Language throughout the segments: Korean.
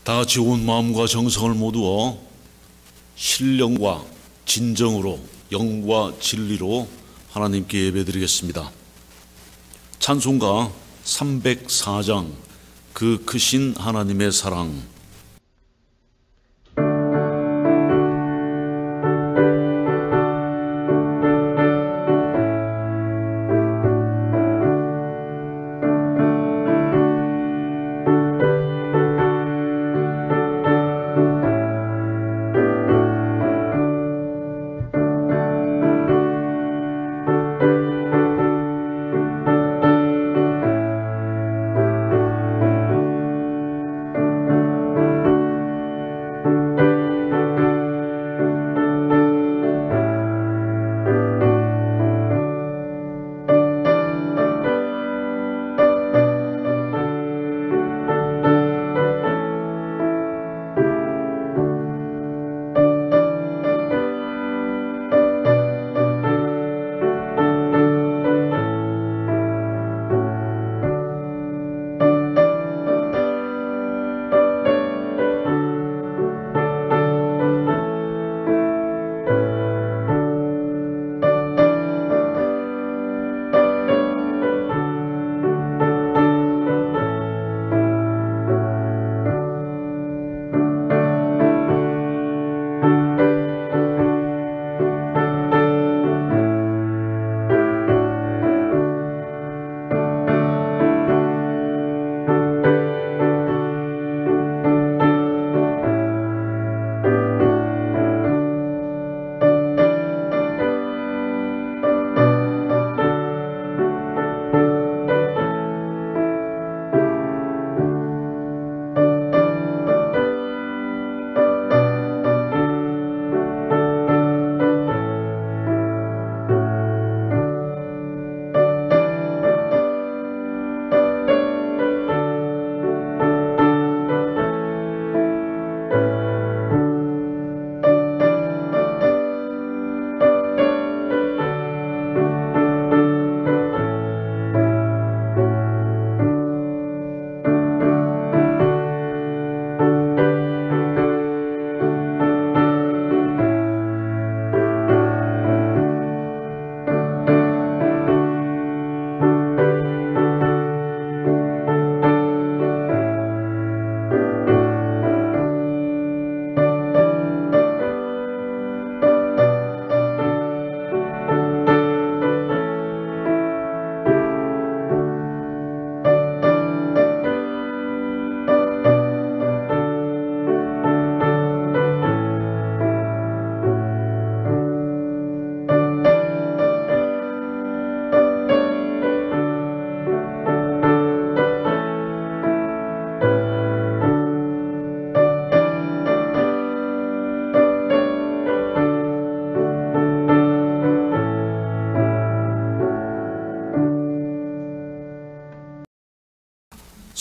다 같이 온 마음과 정성을 모두어 신령과 진정으로 영과 진리로 하나님께 예배드리겠습니다. 찬송가 304장 그 크신 하나님의 사랑.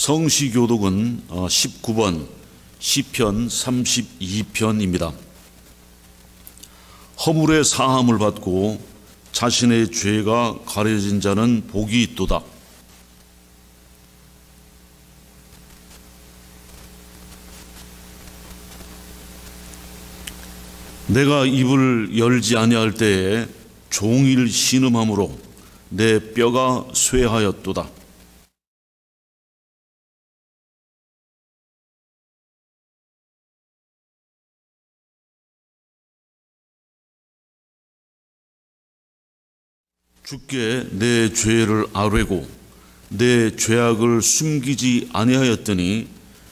성시교독은 19번 시편 32편입니다. 허물의 사함을 받고 자신의 죄가 가려진 자는 복이 있도다. 내가 입을 열지 아니할 때에 종일 신음함으로 내 뼈가 쇠하였도다. 주께 내 죄를 아뢰고 내 죄악을 숨기지 아니하였더니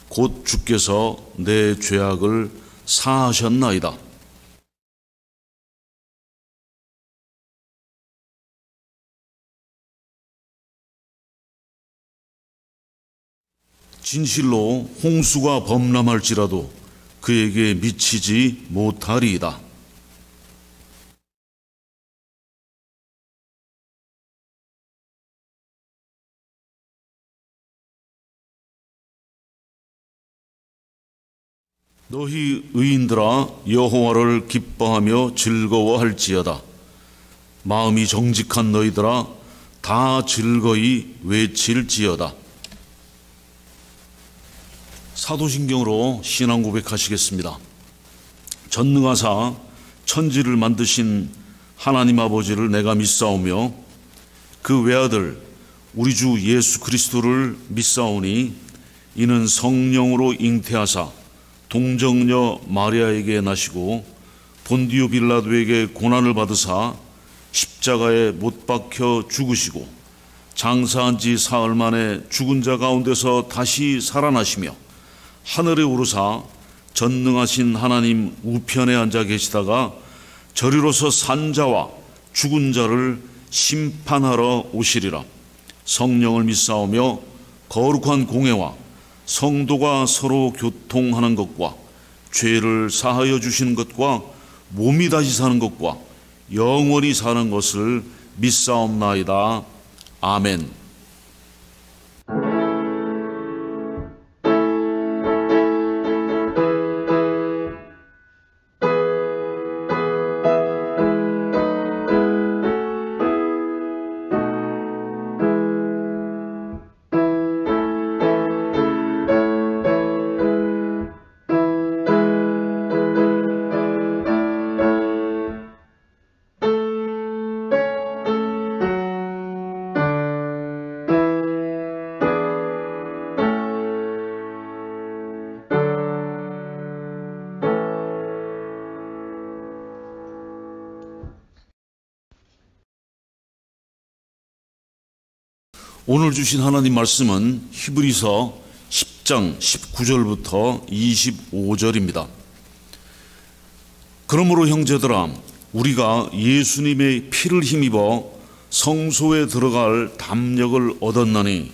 곧 주께서 내 죄악을 사하셨나이다. 진실로 홍수가 범람할지라도 그에게 미치지 못하리이다. 너희 의인들아 여호와를 기뻐하며 즐거워할지어다. 마음이 정직한 너희들아 다 즐거이 외칠지어다. 사도신경으로 신앙 고백하시겠습니다. 전능하사 천지를 만드신 하나님 아버지를 내가 믿사오며 그 외아들 우리 주 예수 그리스도를 믿사오니 이는 성령으로 잉태하사 동정녀 마리아에게 나시고 본디오 빌라도에게 고난을 받으사 십자가에 못 박혀 죽으시고 장사한 지 사흘 만에 죽은 자 가운데서 다시 살아나시며 하늘에 오르사 전능하신 하나님 우편에 앉아 계시다가 저리로서 산 자와 죽은 자를 심판하러 오시리라. 성령을 믿사오며 거룩한 공회와 성도가 서로 교통하는 것과 죄를 사하여 주시는 것과 몸이 다시 사는 것과 영원히 사는 것을 믿사옵나이다. 아멘. 오늘 주신 하나님 말씀은 히브리서 10장 19절부터 25절입니다. 그러므로 형제들아, 우리가 예수님의 피를 힘입어 성소에 들어갈 담력을 얻었나니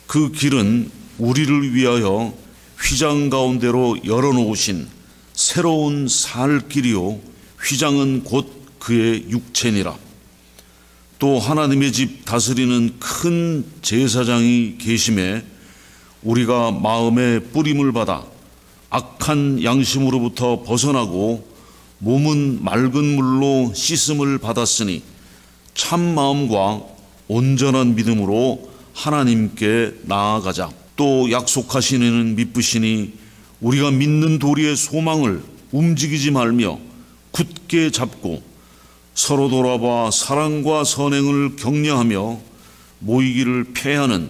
그 길은 우리를 위하여 휘장 가운데로 열어놓으신 새로운 살 길이요 휘장은 곧 그의 육체니라. 또 하나님의 집 다스리는 큰 제사장이 계심에 우리가 마음의 뿌림을 받아 악한 양심으로부터 벗어나고 몸은 맑은 물로 씻음을 받았으니 참 마음과 온전한 믿음으로 하나님께 나아가자. 또 약속하신 이는 믿으시니 우리가 믿는 도리의 소망을 움직이지 말며 굳게 잡고 서로 돌아봐 사랑과 선행을 격려하며 모이기를 패하는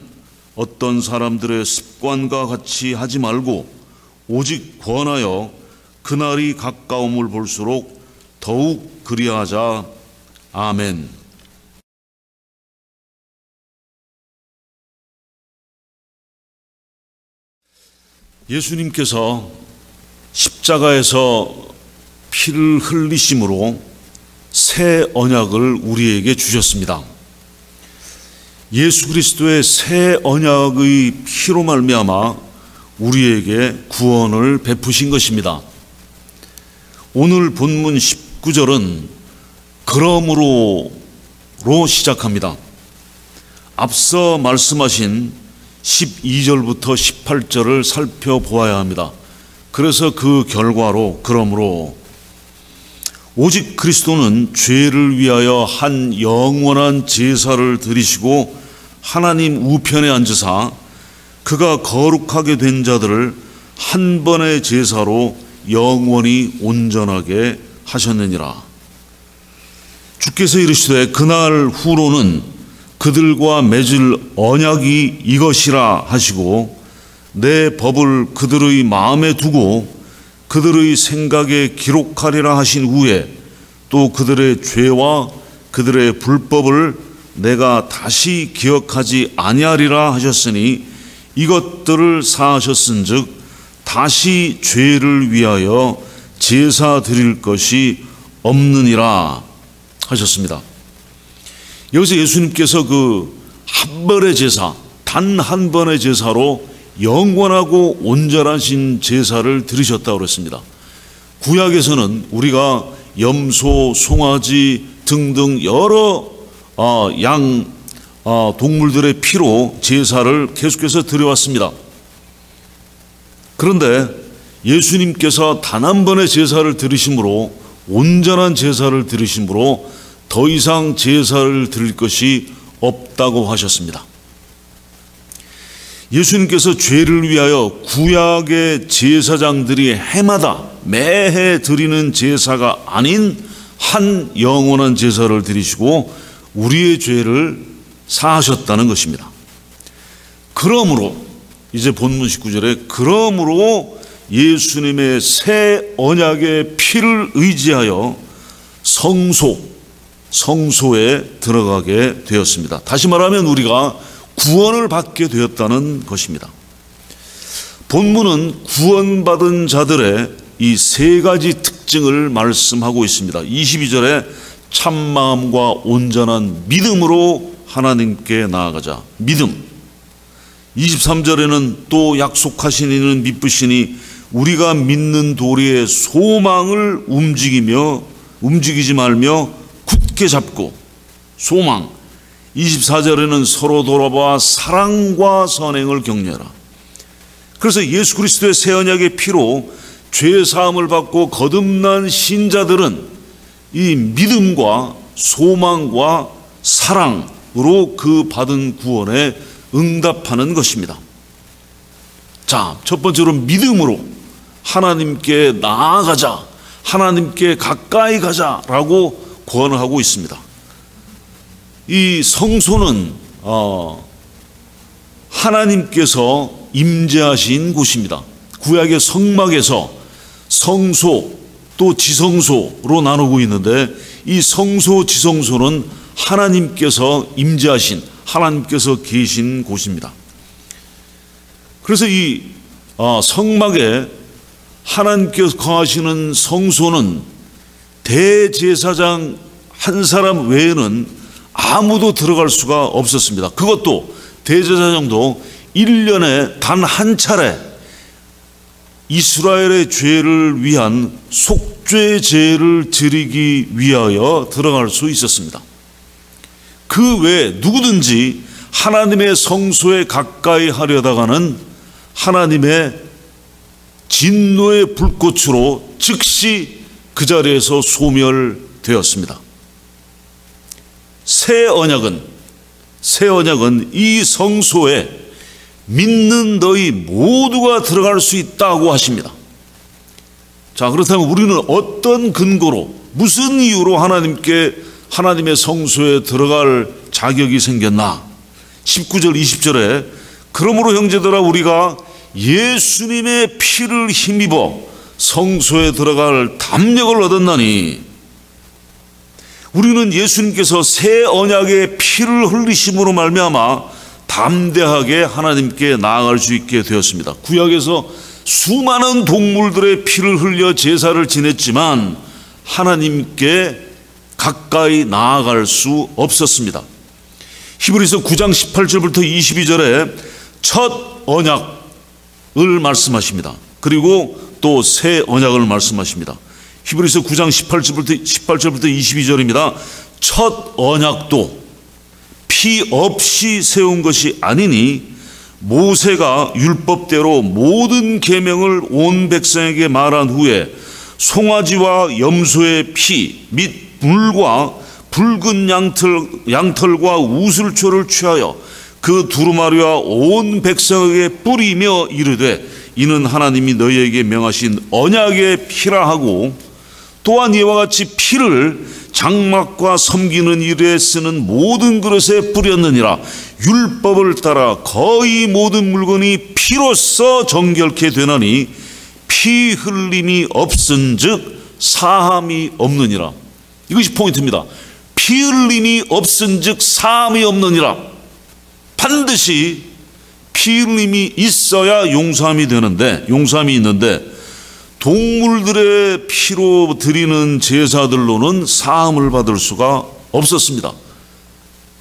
어떤 사람들의 습관과 같이 하지 말고 오직 권하여 그날이 가까움을 볼수록 더욱 그리하자. 아멘. 예수님께서 십자가에서 피를 흘리심으로 새 언약을 우리에게 주셨습니다. 예수 그리스도의 새 언약의 피로 말미암아 우리에게 구원을 베푸신 것입니다. 오늘 본문 19절은 그러므로로 시작합니다. 앞서 말씀하신 12절부터 18절을 살펴보아야 합니다. 그래서 그 결과로 그러므로 오직 그리스도는 죄를 위하여 한 영원한 제사를 드리시고 하나님 우편에 앉으사 그가 거룩하게 된 자들을 한 번의 제사로 영원히 온전하게 하셨느니라. 주께서 이르시되 그날 후로는 그들과 맺을 언약이 이것이라 하시고 내 법을 그들의 마음에 두고 그들의 생각에 기록하리라 하신 후에 또 그들의 죄와 그들의 불법을 내가 다시 기억하지 아니하리라 하셨으니 이것들을 사하셨은즉 다시 죄를 위하여 제사 드릴 것이 없느니라 하셨습니다. 여기서 예수님께서 그 한 번의 제사, 단 한 번의 제사로 영원하고 온전하신 제사를 드리셨다고 그랬습니다. 구약에서는 우리가 염소, 송아지 등등 여러 동물들의 피로 제사를 계속해서 드려왔습니다. 그런데 예수님께서 단 한 번의 제사를 드리심으로 온전한 제사를 드리심으로 더 이상 제사를 드릴 것이 없다고 하셨습니다. 예수님께서 죄를 위하여 구약의 제사장들이 해마다 매해 드리는 제사가 아닌 한 영원한 제사를 드리시고 우리의 죄를 사하셨다는 것입니다. 그러므로 이제 본문 19절에 그러므로 예수님의 새 언약의 피를 의지하여 성소에 들어가게 되었습니다. 다시 말하면 우리가 구원을 받게 되었다는 것입니다. 본문은 구원받은 자들의 이 세 가지 특징을 말씀하고 있습니다. 22절에 참마음과 온전한 믿음으로 하나님께 나아가자. 믿음. 23절에는 또 약속하신 이는 미쁘시니 우리가 믿는 도리의 소망을 움직이지 말며 굳게 잡고 소망. 24절에는 서로 돌아봐 사랑과 선행을 격려하라. 그래서 예수 그리스도의 새 언약의 피로 죄 사함을 받고 거듭난 신자들은 이 믿음과 소망과 사랑으로 그 받은 구원에 응답하는 것입니다. 자, 첫 번째로 믿음으로 하나님께 나아가자, 하나님께 가까이 가자라고 권을 하고 있습니다. 이 성소는 하나님께서 임재하신 곳입니다. 구약의 성막에서 성소 또 지성소로 나누고 있는데 이 성소 지성소는 하나님께서 임재하신, 하나님께서 계신 곳입니다. 그래서 이 성막에 하나님께서 거하시는 성소는 대제사장 한 사람 외에는 아무도 들어갈 수가 없었습니다. 그것도 대제사장도 1년에 단 한 차례 이스라엘의 죄를 위한 속죄제를 드리기 위하여 들어갈 수 있었습니다. 그 외에 누구든지 하나님의 성소에 가까이 하려다가는 하나님의 진노의 불꽃으로 즉시 그 자리에서 소멸되었습니다. 새 언약은 이 성소에 믿는 너희 모두가 들어갈 수 있다고 하십니다. 자, 그렇다면 우리는 어떤 근거로, 무슨 이유로 하나님의 성소에 들어갈 자격이 생겼나? 19절 20절에 그러므로 형제들아 우리가 예수님의 피를 힘입어 성소에 들어갈 담력을 얻었나니, 우리는 예수님께서 새 언약의 피를 흘리심으로 말미암아 담대하게 하나님께 나아갈 수 있게 되었습니다. 구약에서 수많은 동물들의 피를 흘려 제사를 지냈지만 하나님께 가까이 나아갈 수 없었습니다. 히브리서 9장 18절부터 22절에 첫 언약을 말씀하십니다. 그리고 또 새 언약을 말씀하십니다. 히브리서 9장 18절부터 22절입니다. 첫 언약도 피 없이 세운 것이 아니니 모세가 율법대로 모든 계명을 온 백성에게 말한 후에 송아지와 염소의 피 및 물과 붉은 양털과 우슬초를 취하여 그 두루마리와 온 백성에게 뿌리며 이르되 이는 하나님이 너희에게 명하신 언약의 피라 하고, 또한 이와 같이 피를 장막과 섬기는 일에 쓰는 모든 그릇에 뿌렸느니라. 율법을 따라 거의 모든 물건이 피로써 정결케 되나니 피 흘림이 없은즉 사함이 없느니라. 이것이 포인트입니다. 피 흘림이 없은즉 사함이 없느니라. 반드시 피 흘림이 있어야 용서함이 되는데, 용서함이 있는데 동물들의 피로 드리는 제사들로는 사함을 받을 수가 없었습니다.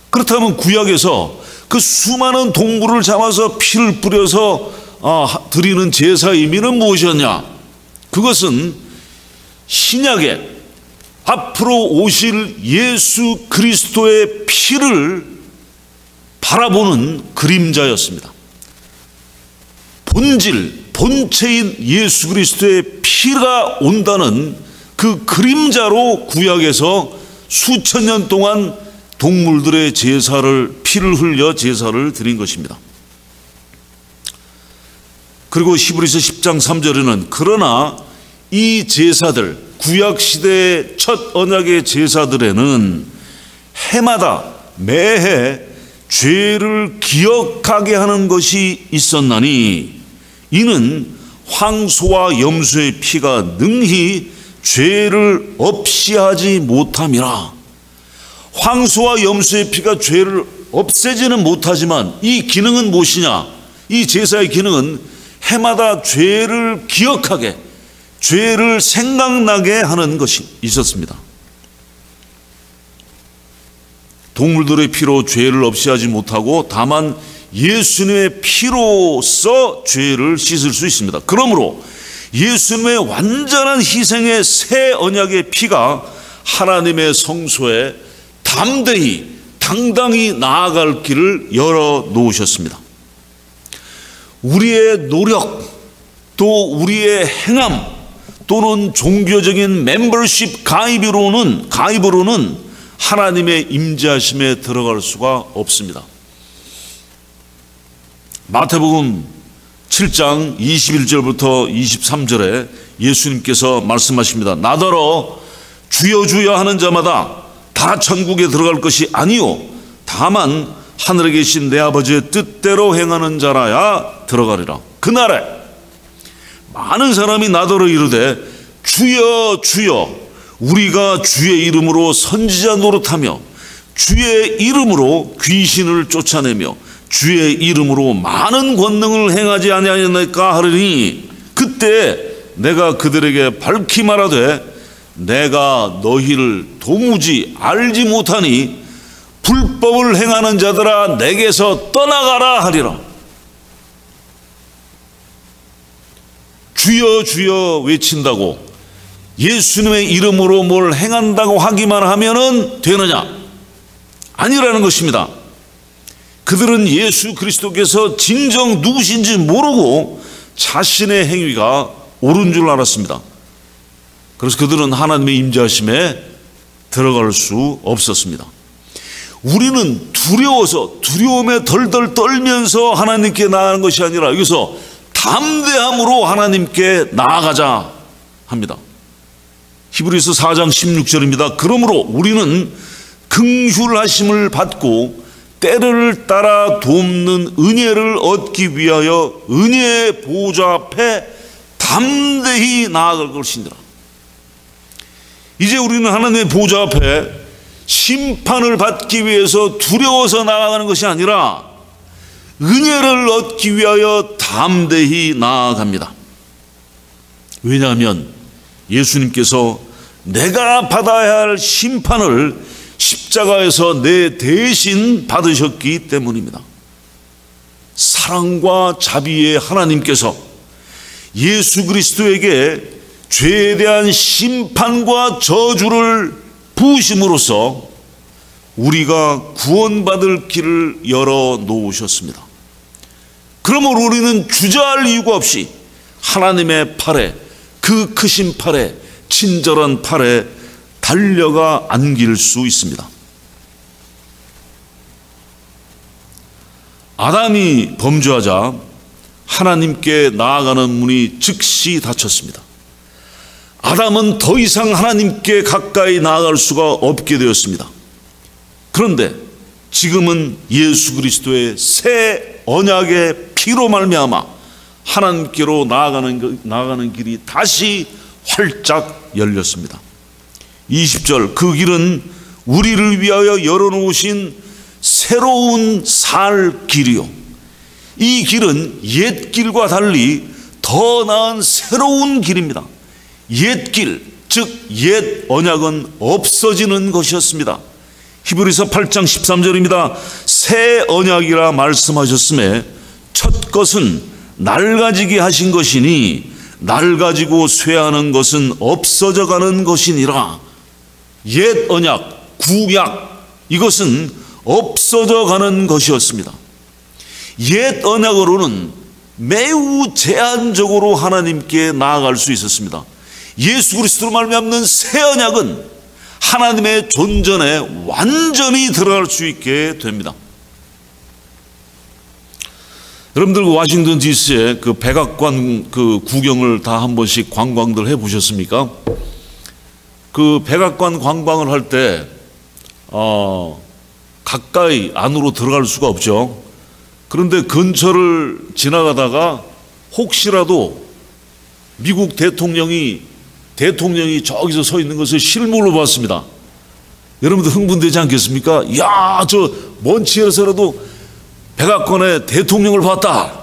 그렇다면 구약에서 그 수많은 동물을 잡아서 피를 뿌려서 드리는 제사의 의미는 무엇이었냐? 그것은 신약에 앞으로 오실 예수 그리스도의 피를 바라보는 그림자였습니다. 본체인 예수 그리스도의 피가 온다는 그 그림자로 구약에서 수천 년 동안 동물들의 피를 흘려 제사를 드린 것입니다. 그리고 히브리서 10장 3절에는 그러나 이 제사들, 구약시대의 첫 언약의 제사들에는 해마다 매해 죄를 기억하게 하는 것이 있었나니 이는 황소와 염소의 피가 능히 죄를 없이 하지 못함이라. 황소와 염소의 피가 죄를 없애지는 못하지만 이 기능은 무엇이냐? 이 제사의 기능은 해마다 죄를 기억하게, 죄를 생각나게 하는 것이 있었습니다. 동물들의 피로 죄를 없이 하지 못하고 다만 예수님의 피로써 죄를 씻을 수 있습니다. 그러므로 예수님의 완전한 희생의 새 언약의 피가 하나님의 성소에 담대히 당당히 나아갈 길을 열어 놓으셨습니다. 우리의 노력 또 우리의 행함 또는 종교적인 멤버십 가입으로는 하나님의 임재하심에 들어갈 수가 없습니다. 마태복음 7장 21절부터 23절에 예수님께서 말씀하십니다. 나더러 주여 주여 하는 자마다 다 천국에 들어갈 것이 아니요 다만 하늘에 계신 내 아버지의 뜻대로 행하는 자라야 들어가리라. 그날에 많은 사람이 나더러 이르되 주여 주여 우리가 주의 이름으로 선지자 노릇하며 주의 이름으로 귀신을 쫓아내며 주의 이름으로 많은 권능을 행하지 아니하였나이까 하리니 그때 내가 그들에게 밝히 말하되 내가 너희를 도무지 알지 못하니 불법을 행하는 자들아 내게서 떠나가라 하리라. 주여 주여 외친다고 예수님의 이름으로 뭘 행한다고 하기만 하면은 되느냐? 아니라는 것입니다. 그들은 예수 그리스도께서 진정 누구신지 모르고 자신의 행위가 옳은 줄 알았습니다. 그래서 그들은 하나님의 임재하심에 들어갈 수 없었습니다. 우리는 두려움에 덜덜 떨면서 하나님께 나아가는 것이 아니라 여기서 담대함으로 하나님께 나아가자 합니다. 히브리서 4장 16절입니다. 그러므로 우리는 긍휼하심을 받고 때를 따라 돕는 은혜를 얻기 위하여 은혜의 보좌 앞에 담대히 나아갈 것이니라. 이제 우리는 하나님의 보좌 앞에 심판을 받기 위해서 두려워서 나아가는 것이 아니라 은혜를 얻기 위하여 담대히 나아갑니다. 왜냐하면 예수님께서 내가 받아야 할 심판을 십자가에서 내 대신 받으셨기 때문입니다. 사랑과 자비의 하나님께서 예수 그리스도에게 죄에 대한 심판과 저주를 부으심으로써 우리가 구원받을 길을 열어 놓으셨습니다. 그러므로 우리는 주저할 이유가 없이 하나님의 팔에, 그 크신 팔에, 친절한 팔에 달려가 안길 수 있습니다. 아담이 범죄하자 하나님께 나아가는 문이 즉시 닫혔습니다. 아담은 더 이상 하나님께 가까이 나아갈 수가 없게 되었습니다. 그런데 지금은 예수 그리스도의 새 언약의 피로 말미암아 하나님께로 나아가는 길이 다시 활짝 열렸습니다. 20절 그 길은 우리를 위하여 열어놓으신 새로운 살 길이요. 이 길은 옛 길과 달리 더 나은 새로운 길입니다. 옛 길, 즉 옛 언약은 없어지는 것이었습니다. 히브리서 8장 13절입니다. 새 언약이라 말씀하셨음에 첫 것은 낡아지게 하신 것이니 낡아지고 쇠하는 것은 없어져 가는 것이니라. 옛 언약, 구약 이것은 없어져 가는 것이었습니다. 옛 언약으로는 매우 제한적으로 하나님께 나아갈 수 있었습니다. 예수 그리스도로 말미암는 새 언약은 하나님의 존전에 완전히 들어갈 수 있게 됩니다. 여러분들 워싱턴 DC에 그 백악관 그 구경을 다 한 번씩 관광들 해 보셨습니까? 그 백악관 관광을 할 때 가까이 안으로 들어갈 수가 없죠. 그런데 근처를 지나가다가 혹시라도 미국 대통령이 저기서 서 있는 것을 실물로 봤습니다. 여러분들 흥분되지 않겠습니까? 야, 저 먼치에서라도 백악관에 대통령을 봤다.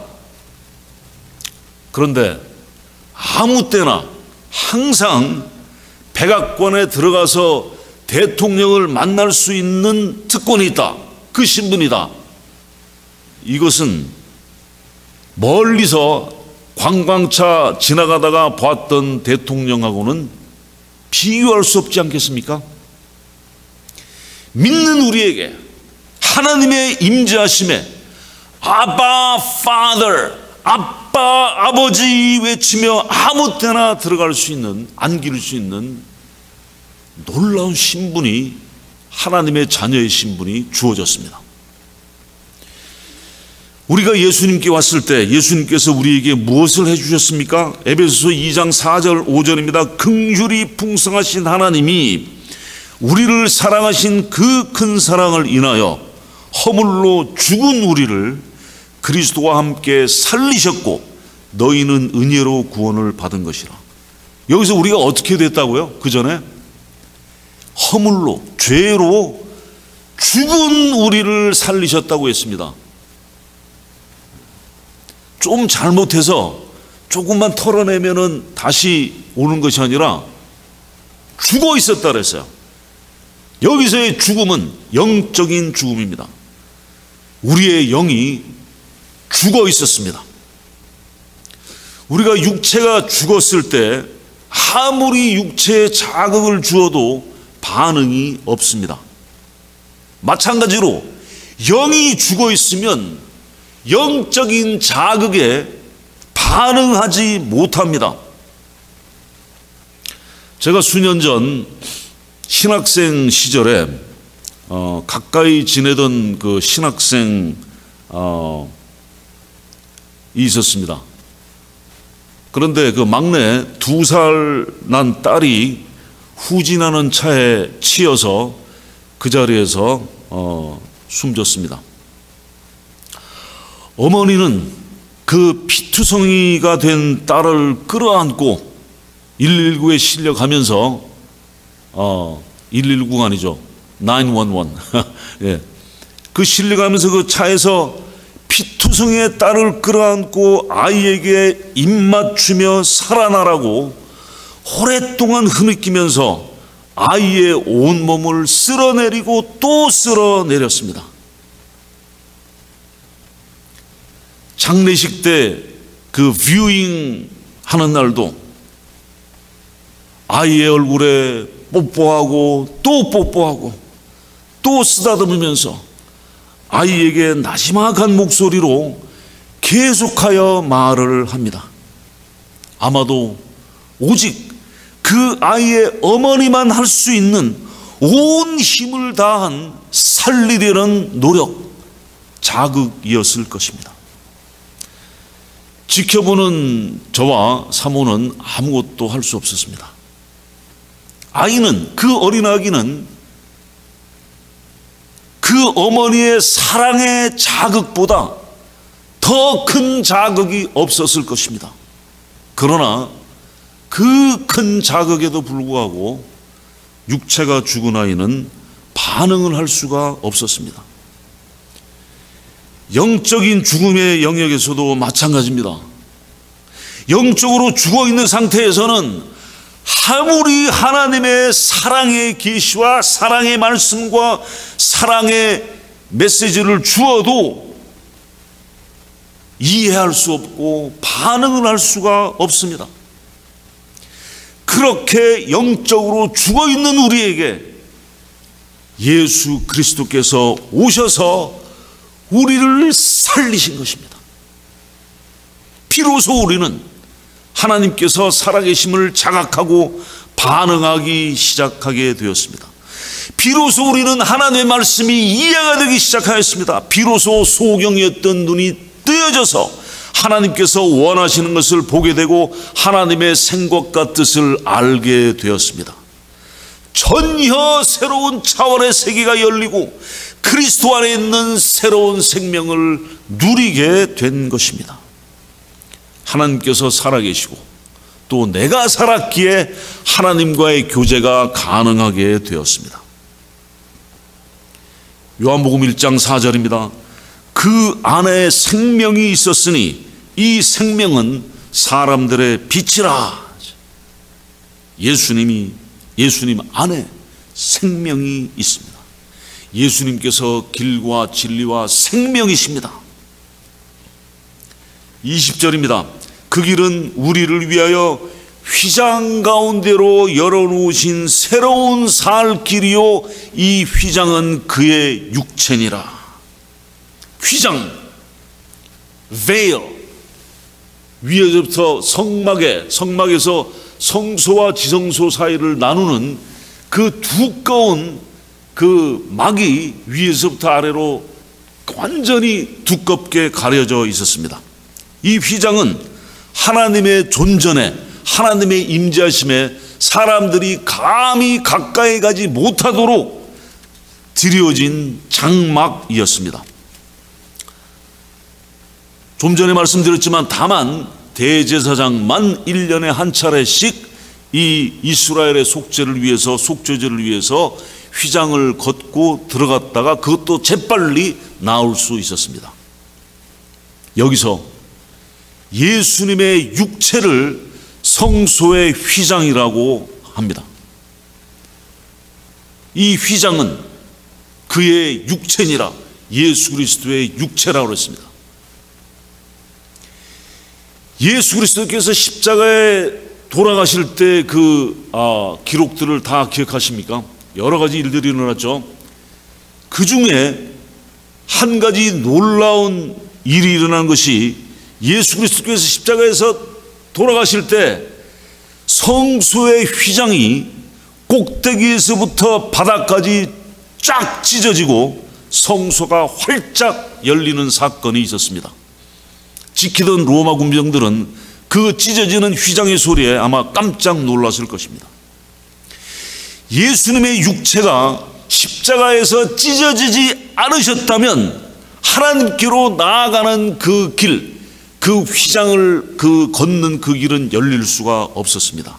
그런데 아무 때나 항상 백악관에 들어가서 대통령을 만날 수 있는 특권이 있다. 그 신분이다. 이것은 멀리서 관광차 지나가다가 봤던 대통령하고는 비교할 수 없지 않겠습니까? 믿는 우리에게 하나님의 임재하심에 아바 파더, 아빠 아버지 외치며 아무 때나 들어갈 수 있는, 안길 수 있는 놀라운 신분이, 하나님의 자녀의 신분이 주어졌습니다. 우리가 예수님께 왔을 때 예수님께서 우리에게 무엇을 해주셨습니까? 에베소서 2장 4절 5절입니다. 긍휼이 풍성하신 하나님이 우리를 사랑하신 그 큰 사랑을 인하여 허물로 죽은 우리를 그리스도와 함께 살리셨고 너희는 은혜로 구원을 받은 것이라. 여기서 우리가 어떻게 됐다고요? 그 전에 허물로, 죄로 죽은 우리를 살리셨다고 했습니다. 좀 잘못해서 조금만 털어내면은 다시 오는 것이 아니라 죽어 있었다 그랬어요. 여기서의 죽음은 영적인 죽음입니다. 우리의 영이 죽어 있었습니다. 우리가 육체가 죽었을 때 아무리 육체에 자극을 주어도 반응이 없습니다. 마찬가지로 영이 죽어 있으면 영적인 자극에 반응하지 못합니다. 제가 수년 전 신학생 시절에 가까이 지내던 그 신학생이 있었습니다. 그런데 그 막내 2살 난 딸이 후진하는 차에 치여서 그 자리에서 숨졌습니다. 어머니는 그 피투성이가 된 딸을 끌어안고 119에 실려가면서 119가 아니죠. 911. 예. 그 실려가면서 그 차에서 피투성이의 딸을 끌어안고 아이에게 입맞추며 살아나라고 오랫동안 흐느끼면서 아이의 온몸을 쓸어내리고 또 쓸어내렸습니다. 장례식 때 그 뷰잉 하는 날도 아이의 얼굴에 뽀뽀하고 또 뽀뽀하고 또 쓰다듬으면서 아이에게 나지막한 목소리로 계속하여 말을 합니다. 아마도 오직 그 아이의 어머니만 할 수 있는 온 힘을 다한 살리려는 노력, 자극이었을 것입니다. 지켜보는 저와 사모는 아무것도 할 수 없었습니다. 아이는, 그 어린아기는 그 어머니의 사랑의 자극보다 더 큰 자극이 없었을 것입니다. 그러나 그 큰 자극에도 불구하고 육체가 죽은 아이는 반응을 할 수가 없었습니다. 영적인 죽음의 영역에서도 마찬가지입니다. 영적으로 죽어있는 상태에서는 아무리 하나님의 사랑의 계시와 사랑의 말씀과 사랑의 메시지를 주어도 이해할 수 없고 반응을 할 수가 없습니다. 그렇게 영적으로 죽어있는 우리에게 예수 그리스도께서 오셔서 우리를 살리신 것입니다. 비로소 우리는 하나님께서 살아계심을 자각하고 반응하기 시작하게 되었습니다. 비로소 우리는 하나님의 말씀이 이해가 되기 시작하였습니다. 비로소 소경이었던 눈이 뜨여져서 하나님께서 원하시는 것을 보게 되고 하나님의 생각과 뜻을 알게 되었습니다. 전혀 새로운 차원의 세계가 열리고 그리스도 안에 있는 새로운 생명을 누리게 된 것입니다. 하나님께서 살아계시고 또 내가 살았기에 하나님과의 교제가 가능하게 되었습니다. 요한복음 1장 4절입니다. 그 안에 생명이 있었으니 이 생명은 사람들의 빛이라. 예수님 안에 생명이 있습니다. 예수님께서 길과 진리와 생명이십니다. 20절입니다. 그 길은 우리를 위하여 휘장 가운데로 열어놓으신 새로운 살 길이요 이 휘장은 그의 육체니라. 휘장, veil, 위에서부터 성막에서 성소와 지성소 사이를 나누는 그 두꺼운 그 막이 위에서부터 아래로 완전히 두껍게 가려져 있었습니다. 이 휘장은 하나님의 존전에, 하나님의 임재하심에 사람들이 감히 가까이 가지 못하도록 드려진 장막이었습니다. 좀 전에 말씀드렸지만 다만 대제사장만 1년에 한 차례씩 이 이스라엘의 속죄제를 위해서 휘장을 걷고 들어갔다가 그것도 재빨리 나올 수 있었습니다. 여기서 예수님의 육체를 성소의 휘장이라고 합니다. 이 휘장은 그의 육체니라. 예수 그리스도의 육체라고 했습니다. 예수 그리스도께서 십자가에 돌아가실 때 그 기록들을 다 기억하십니까? 여러 가지 일들이 일어났죠. 그 중에 한 가지 놀라운 일이 일어난 것이 예수 그리스도께서 십자가에서 돌아가실 때 성소의 휘장이 꼭대기에서부터 바닥까지 쫙 찢어지고 성소가 활짝 열리는 사건이 있었습니다. 지키던 로마 군병들은 그 찢어지는 휘장의 소리에 아마 깜짝 놀랐을 것입니다. 예수님의 육체가 십자가에서 찢어지지 않으셨다면 하나님께로 나아가는 그 길, 그 휘장을 걷는 그 길은 열릴 수가 없었습니다.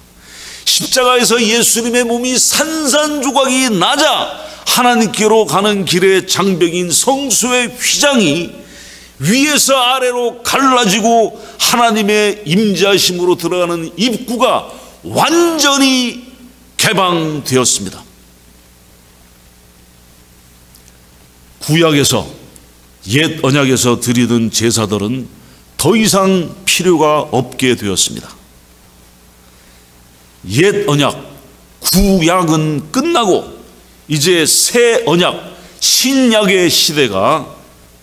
십자가에서 예수님의 몸이 산산조각이 나자 하나님께로 가는 길의 장벽인 성소의 휘장이 위에서 아래로 갈라지고 하나님의 임재하심으로 들어가는 입구가 완전히 개방되었습니다. 구약에서 옛 언약에서 드리던 제사들은 더 이상 필요가 없게 되었습니다. 옛 언약, 구약은 끝나고 이제 새 언약, 신약의 시대가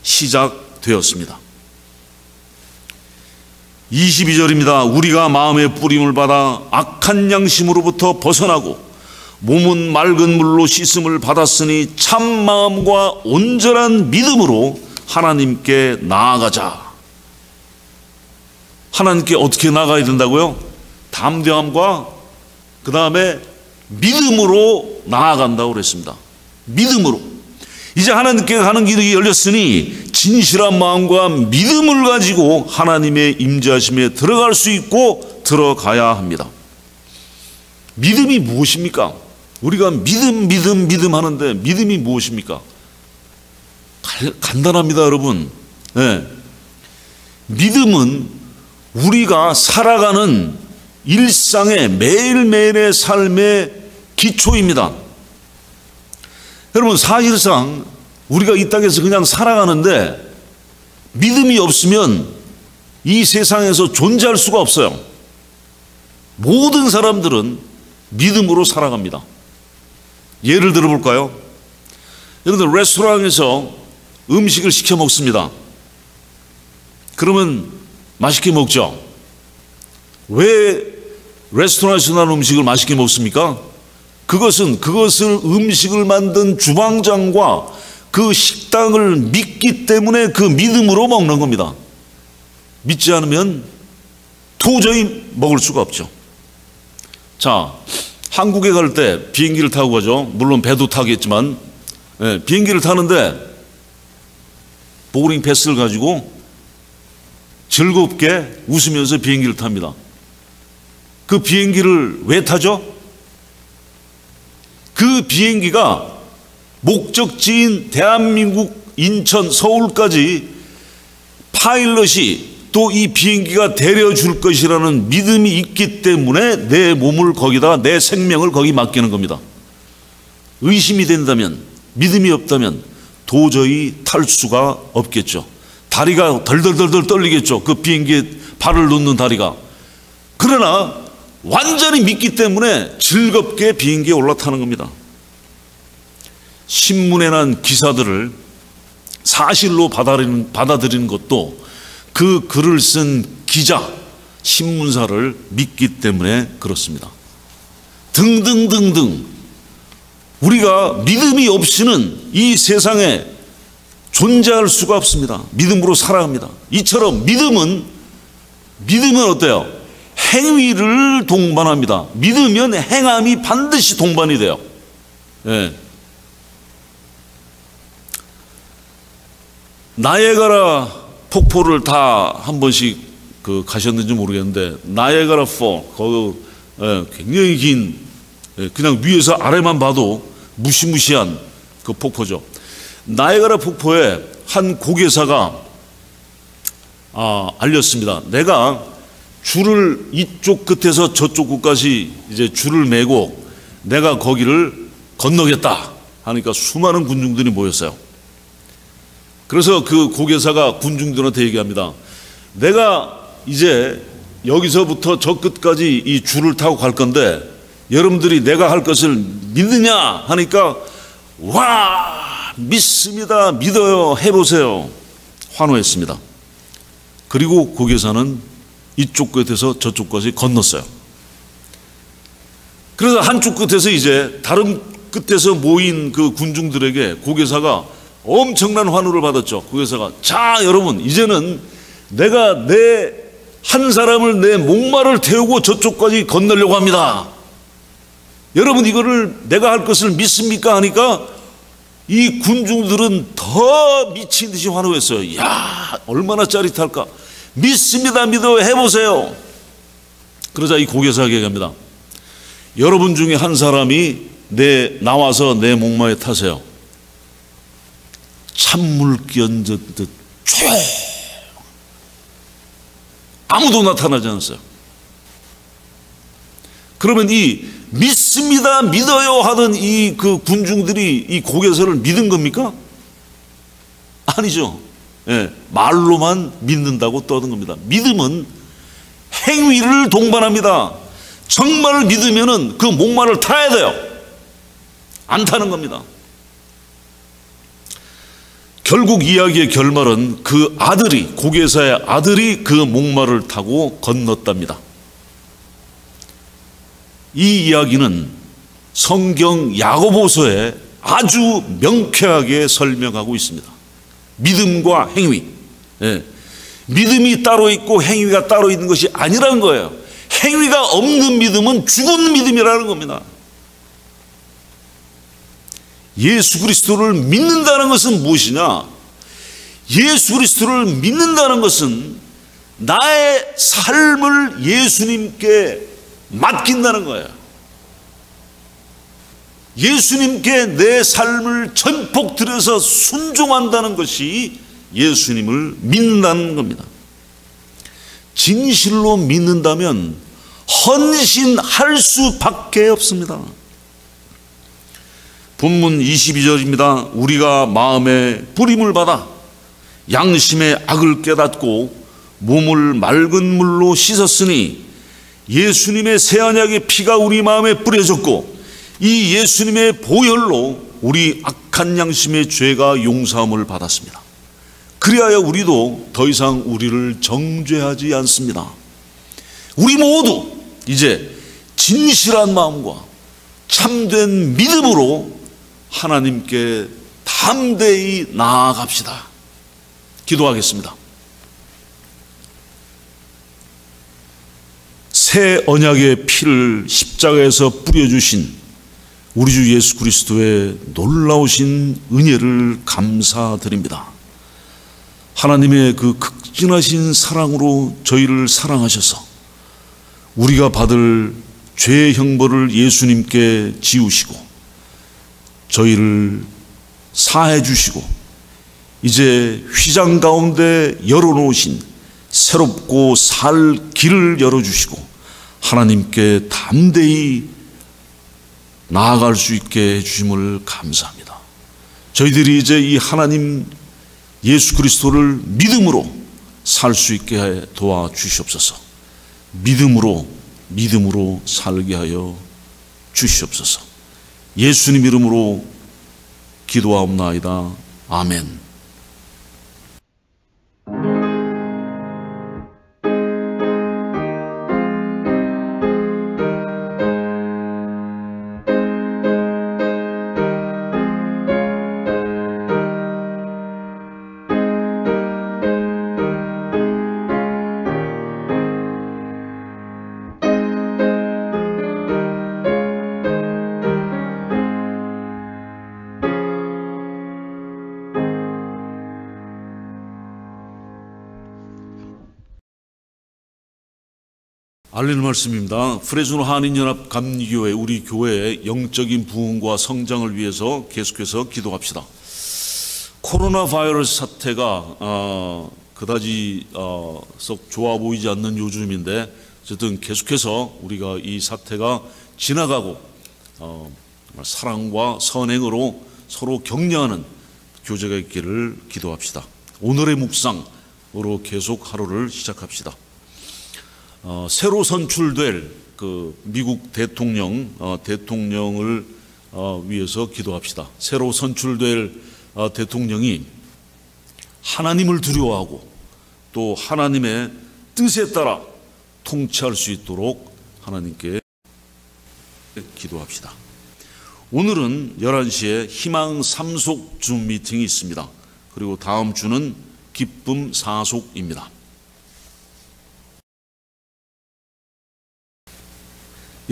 시작되었습니다. 22절입니다. 우리가 마음의 뿌림을 받아 악한 양심으로부터 벗어나고 몸은 맑은 물로 씻음을 받았으니 참 마음과 온전한 믿음으로 하나님께 나아가자. 하나님께 어떻게 나아가야 된다고요? 담대함과 그 다음에 믿음으로 나아간다고 그랬습니다. 믿음으로. 이제 하나님께 가는 길이 열렸으니 진실한 마음과 믿음을 가지고 하나님의 임재하심에 들어갈 수 있고 들어가야 합니다. 믿음이 무엇입니까? 우리가 믿음 하는데 믿음이 무엇입니까? 간단합니다, 여러분. 네. 믿음은 우리가 살아가는 일상의 매일매일의 삶의 기초입니다. 여러분, 사실상 우리가 이 땅에서 그냥 살아가는데 믿음이 없으면 이 세상에서 존재할 수가 없어요. 모든 사람들은 믿음으로 살아갑니다. 예를 들어 볼까요? 여러분들 레스토랑에서 음식을 시켜 먹습니다. 그러면 맛있게 먹죠. 왜 레스토랑에서 나는 음식을 맛있게 먹습니까? 그것을 음식을 만든 주방장과 그 식당을 믿기 때문에 그 믿음으로 먹는 겁니다. 믿지 않으면 도저히 먹을 수가 없죠. 자, 한국에 갈 때 비행기를 타고 가죠. 물론 배도 타겠지만, 비행기를 타는데 보arding 패스를 가지고 즐겁게 웃으면서 비행기를 탑니다. 그 비행기를 왜 타죠? 그 비행기가 목적지인 대한민국 인천, 서울까지 파일럿이 또 이 비행기가 데려줄 것이라는 믿음이 있기 때문에 내 몸을 거기다, 내 생명을 거기 맡기는 겁니다. 의심이 된다면, 믿음이 없다면 도저히 탈 수가 없겠죠. 다리가 덜덜덜덜 떨리겠죠. 그 비행기에 발을 놓는 다리가. 그러나 완전히 믿기 때문에 즐겁게 비행기에 올라타는 겁니다. 신문에 난 기사들을 사실로 받아들이는 것도 그 글을 쓴 기자, 신문사를 믿기 때문에 그렇습니다. 등등등등. 우리가 믿음이 없이는 이 세상에 존재할 수가 없습니다. 믿음으로 살아갑니다. 이처럼 믿음은 어때요? 행위를 동반합니다. 믿으면 행함이 반드시 동반이 돼요. 예. 나이아가라 폭포를 다 한 번씩 가셨는지 모르겠는데, 나이아가라 폴, 거기 굉장히 긴, 그냥 위에서 아래만 봐도 무시무시한 그 폭포죠. 나이아가라 폭포에 한 고개사가 알렸습니다. 내가 줄을 이쪽 끝에서 저쪽 끝까지 이제 줄을 메고 내가 거기를 건너겠다 하니까 수많은 군중들이 모였어요. 그래서 그 고개사가 군중들한테 얘기합니다. 내가 이제 여기서부터 저 끝까지 이 줄을 타고 갈 건데 여러분들이 내가 할 것을 믿느냐 하니까, 와, 믿습니다, 믿어요, 해보세요, 환호했습니다. 그리고 고개사는 이쪽 끝에서 저쪽 끝까지 건넜어요. 그래서 한쪽 끝에서 이제 다른 끝에서 모인 그 군중들에게 고개사가 엄청난 환호를 받았죠. 고개사가, 자, 여러분, 이제는 내가 한 사람을 내 목마를 태우고 저쪽까지 건너려고 합니다. 여러분, 이거를 내가 할 것을 믿습니까? 하니까 이 군중들은 더 미친 듯이 환호했어요. 이야, 얼마나 짜릿할까. 믿습니다, 믿어, 해보세요. 그러자 이 고개사가 얘기합니다. 여러분 중에 한 사람이 나와서 내 목마에 타세요. 찬물 끼얹듯 조용. 아무도 나타나지 않았어요. 그러면 이 믿습니다, 믿어요 하던 이 그 군중들이 이 고개사를 믿은 겁니까? 아니죠. 예, 말로만 믿는다고 떠든 겁니다. 믿음은 행위를 동반합니다. 정말 믿으면은 그 목마를 타야 돼요. 안 타는 겁니다. 결국 이야기의 결말은 그 아들이, 고개사의 아들이 그 목마를 타고 건넜답니다. 이 이야기는 성경 야고보서에 아주 명쾌하게 설명하고 있습니다. 믿음과 행위. 예. 믿음이 따로 있고 행위가 따로 있는 것이 아니라는 거예요. 행위가 없는 믿음은 죽은 믿음이라는 겁니다. 예수 그리스도를 믿는다는 것은 무엇이냐? 예수 그리스도를 믿는다는 것은 나의 삶을 예수님께 맡긴다는 거예요. 예수님께 내 삶을 전폭 들여서 순종한다는 것이 예수님을 믿는다는 겁니다. 진실로 믿는다면 헌신할 수밖에 없습니다. 본문 22절입니다. 우리가 마음에 뿌림을 받아 양심의 악을 깨닫고 몸을 맑은 물로 씻었으니 예수님의 새 언약의 피가 우리 마음에 뿌려졌고 이 예수님의 보혈로 우리 악한 양심의 죄가 용서함을 받았습니다. 그리하여 우리도 더 이상 우리를 정죄하지 않습니다. 우리 모두 이제 진실한 마음과 참된 믿음으로 하나님께 담대히 나아갑시다. 기도하겠습니다. 새 언약의 피를 십자가에서 뿌려주신 우리 주 예수 그리스도의 놀라우신 은혜를 감사드립니다. 하나님의 그 극진하신 사랑으로 저희를 사랑하셔서 우리가 받을 죄의 형벌을 예수님께 지우시고 저희를 사해 주시고 이제 휘장 가운데 열어놓으신 새롭고 살 길을 열어주시고 하나님께 담대히 나아갈 수 있게 해주심을 감사합니다. 저희들이 이제 이 하나님 예수 그리스도를 믿음으로 살 수 있게 도와주시옵소서. 믿음으로 살게 하여 주시옵소서. 예수님 이름으로 기도하옵나이다. 아멘. 알리는 말씀입니다. 프레즈노 한인연합 감리교회 우리 교회의 영적인 부흥과 성장을 위해서 계속해서 기도합시다. 코로나 바이러스 사태가 그다지 썩 좋아 보이지 않는 요즘인데 어쨌든 계속해서 우리가 이 사태가 지나가고 사랑과 선행으로 서로 격려하는 교제가 있기를 기도합시다. 오늘의 묵상으로 계속 하루를 시작합시다. 새로 선출될 그 미국 대통령을 위해서 기도합시다. 새로 선출될 대통령이 하나님을 두려워하고 또 하나님의 뜻에 따라 통치할 수 있도록 하나님께 기도합시다. 오늘은 11시에 희망 3속 줌 미팅이 있습니다. 그리고 다음 주는 기쁨 4속입니다.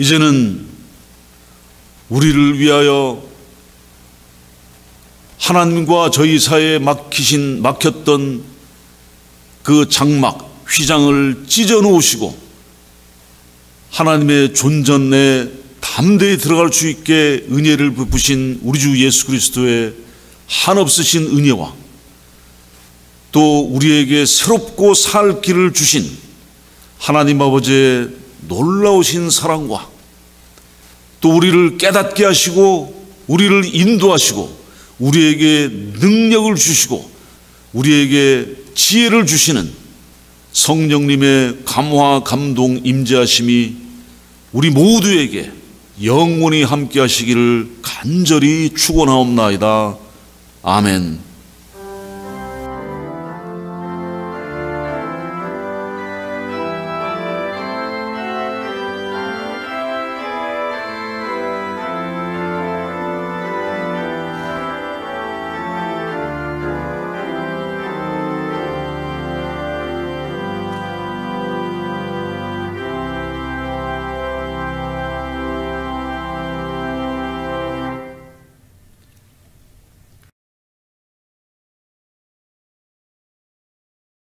이제는 우리를 위하여 하나님과 저희 사이에 막혔던 그 장막, 휘장을 찢어 놓으시고 하나님의 존전 내에 담대히 들어갈 수 있게 은혜를 베푸신 우리 주 예수 그리스도의 한없으신 은혜와 또 우리에게 새롭고 살 길을 주신 하나님 아버지의 놀라우신 사랑과 또 우리를 깨닫게 하시고 우리를 인도하시고 우리에게 능력을 주시고 우리에게 지혜를 주시는 성령님의 감화 감동 임재하심이 우리 모두에게 영원히 함께 하시기를 간절히 축원하옵나이다. 아멘.